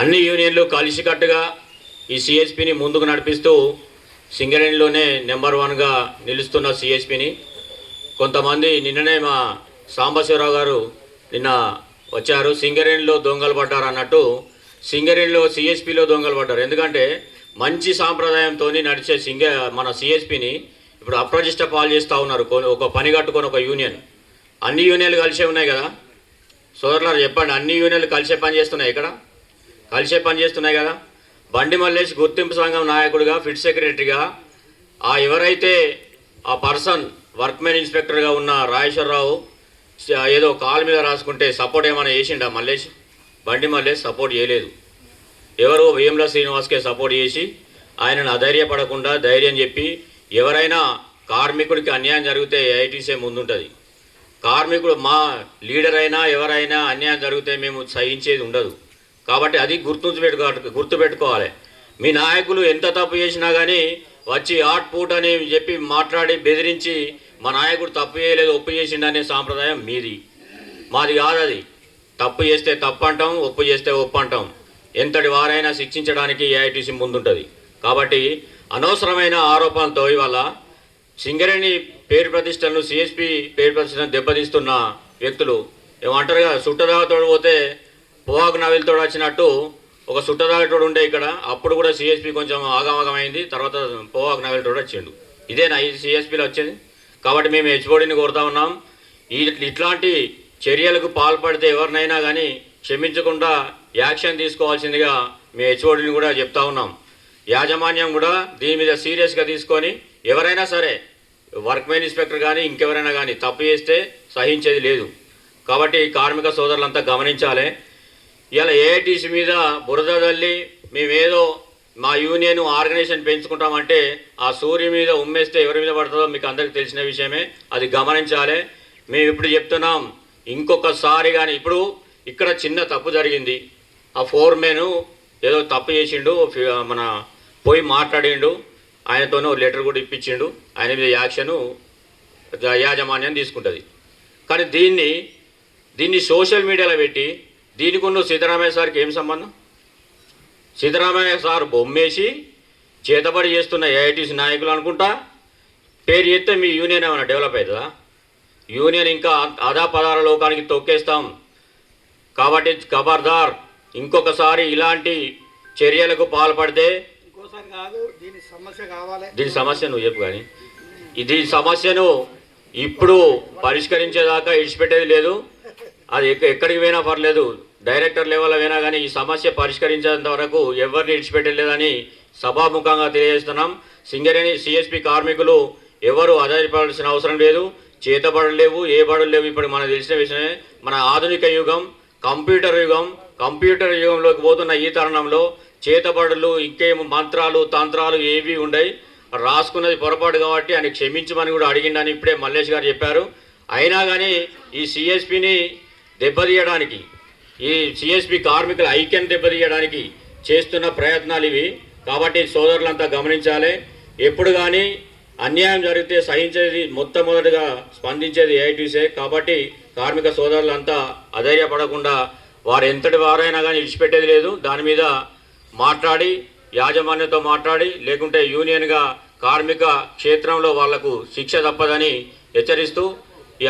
అన్ని యూనియన్లు కలిసికట్టుగా ఈ సిఎస్పిని ముందుకు నడిపిస్తూ సింగరేణిలోనే నెంబర్ 1గా నిలుస్తున్న సిఎస్పిని కొంతమంది నిన్ననే మా సాంబశివరావు గారు నిన్న వచ్చారు. సింగరేణిలో దొంగలు పడ్డారు అన్నట్టు సింగరేణిలో సిఎస్పిలో దొంగలు పడ్డారు. ఎందుకంటే మంచి సాంప్రదాయంతో నడిచే మన సిఎస్పిని ఇప్పుడు అప్రతిష్ట పాలు చేస్తూ ఉన్నారు. ఒక పని కట్టుకొని ఒక యూనియన్, అన్ని యూనియన్లు కలిసే ఉన్నాయి కదా సోదరులారు, చెప్పండి. అన్ని యూనియన్లు కలిసే పని చేస్తున్నాయి, ఇక్కడ కలిసే పని చేస్తున్నాయి కదా. బండి మల్లేష్ గుర్తింపు సంఘం నాయకుడిగా, ఫిట్ సెక్రటరీగా, ఎవరైతే ఆ పర్సన్ వర్క్మెన్ ఇన్స్పెక్టర్గా ఉన్న రాజేశ్వరరావు ఏదో కాలు మీద రాసుకుంటే సపోర్ట్ ఏమైనా చేసిండా మల్లేష్? బండి మల్లేష్ సపోర్ట్ చేయలేదు. ఎవరు వేముల శ్రీనివాస్కే సపోర్ట్ చేసి ఆయనను అధైర్యపడకుండా ధైర్యం చెప్పి, ఎవరైనా కార్మికుడికి అన్యాయం జరిగితే ఏఐటీసీ ముందుంటుంది. కార్మికుడు మా లీడర్ అయినా ఎవరైనా అన్యాయం జరిగితే మేము సహించేది ఉండదు. కాబట్టి అది గుర్తుపెట్టుకోవాలి. మీ నాయకులు ఎంత తప్పు చేసినా కానీ వచ్చి ఆట్ పూట్ అని చెప్పి మాట్లాడి బెదిరించి మా నాయకుడు తప్పు చేయలేదు ఒప్పు చేసిండనే సాంప్రదాయం మీది, మాది కాదు. అది తప్పు చేస్తే తప్పు అంటాం, ఒప్పు చేస్తే ఒప్పు అంటాం. ఎంతటి వారైనా శిక్షించడానికి ఏఐటీసీ ముందుంటుంది. కాబట్టి అనవసరమైన ఆరోపణలతో ఇవాళ సింగరేణి పేరు ప్రతిష్టలను, సిఎస్పి పేరు ప్రతిష్టలను దెబ్బతీస్తున్న వ్యక్తులు ఏమంటారు కదా, సుట్టదాగతోడు పోతే పొగాకు నవిలితోడు వచ్చినట్టు ఒక సుట్టదాగతోడు ఉండే ఇక్కడ. అప్పుడు కూడా సిఎస్పి కొంచెం ఆగమాగమైంది, తర్వాత పొగాకు నవిలితోడు వచ్చిండు. ఇదేనా ఈ సిఎస్పిలో వచ్చేది? కాబట్టి మేము హెచ్ఓడిని కోరుతా ఉన్నాం, ఇట్లాంటి చర్యలకు పాల్పడితే ఎవరినైనా కానీ క్షమించకుండా యాక్షన్ తీసుకోవాల్సిందిగా మేము హెచ్ఓడిని కూడా చెప్తా ఉన్నాం. యాజమాన్యం కూడా దీని మీద సీరియస్గా తీసుకొని ఎవరైనా సరే వర్క్మెన్ ఇన్స్పెక్టర్ కానీ ఇంకెవరైనా కానీ తప్పు చేస్తే సహించేది లేదు. కాబట్టి కార్మిక సోదరులంతా గమనించాలి. ఇలా ఏఐటీసీ మీద బురద తల్లి మేమేదో మా యూనియన్ ఆర్గనైజేషన్ పెంచుకుంటామంటే ఆ సూర్యు మీద ఉమ్మేస్తే ఎవరి మీద పడుతుందో మీకు అందరికీ తెలిసిన విషయమే, అది గమనించాలి. మేము ఇప్పుడు చెప్తున్నాం, ఇంకొకసారి కానీ ఇప్పుడు ఇక్కడ చిన్న తప్పు జరిగింది, ఆ ఫోర్మెన్ ఏదో తప్పు చేసిండు, మన పోయి మాట్లాడిండు, ఆయనతోనే లెటర్ కూడా ఇప్పించిండు, ఆయన మీద యాక్షను యాజమాన్యం తీసుకుంటుంది. కానీ దీన్ని సోషల్ మీడియాలో పెట్టి దీనికి ఉన్న సిద్ధరామయ్య సార్కి ఏం సంబంధం? సిద్ధరామయ్య సార్ బొమ్మేసి చేతబడి చేస్తున్న ఏఐటీసీ నాయకులు అనుకుంటా పేరు చేస్తే మీ యూనియన్ ఏమైనా డెవలప్ అవుతుందా? యూనియన్ ఇంకా అదాపదార లోకానికి తొక్కేస్తాం. కాబట్టి ఖబర్దార్, ఇంకొకసారి ఇలాంటి చర్యలకు పాల్పడితే దీని సమస్య నువ్వు చెప్పు. కానీ దీని సమస్యను ఇప్పుడు పరిష్కరించేదాకా ఇడిచిపెట్టేది లేదు. అది ఎక్కడికి పోయినా పర్లేదు, డైరెక్టర్ లెవెల్ అయినా కానీ ఈ సమస్య పరిష్కరించేంత వరకు ఎవరిని ఇడిచిపెట్టలేదని సభాముఖంగా తెలియజేస్తున్నాం. సింగరేణి సిఎస్పి కార్మికులు ఎవరు ఆధారపడాల్సిన అవసరం లేదు, చేతబడలేవు, ఏ బడులు లేవు. ఇప్పుడు మనకు తెలిసిన విషయమే, మన ఆధునిక యుగం కంప్యూటర్ యుగంలోకి పోతున్న ఈ తరుణంలో చేతబడులు ఇంకేం మంత్రాలు తంత్రాలు ఏవి ఉండయి. రాసుకున్నది పొరపాటు కాబట్టి ఆయన క్షమించమని కూడా అడిగిండని ఇప్పుడే మల్లేష్ గారు చెప్పారు. అయినా కానీ ఈ సిఎస్పిని దెబ్బతీయడానికి, ఈ సిఎస్పి కార్మికుల ఐక్యం దెబ్బతీయడానికి చేస్తున్న ప్రయత్నాలు ఇవి. కాబట్టి సోదరులంతా గమనించాలి. ఎప్పుడు కానీ అన్యాయం జరిగితే సహించేది మొట్టమొదటిగా స్పందించేది ఏఐటీసీ. కాబట్టి కార్మిక సోదరులంతా అధైర్యపడకుండా వారు ఎంతటి వారైనా కానీ విడిచిపెట్టేది లేదు. దాని మీద మాట్లాడి యాజమాన్యంతో మాట్లాడి, లేకుంటే యూనియన్గా కార్మిక క్షేత్రంలో వాళ్లకు శిక్ష తప్పదని హెచ్చరిస్తూ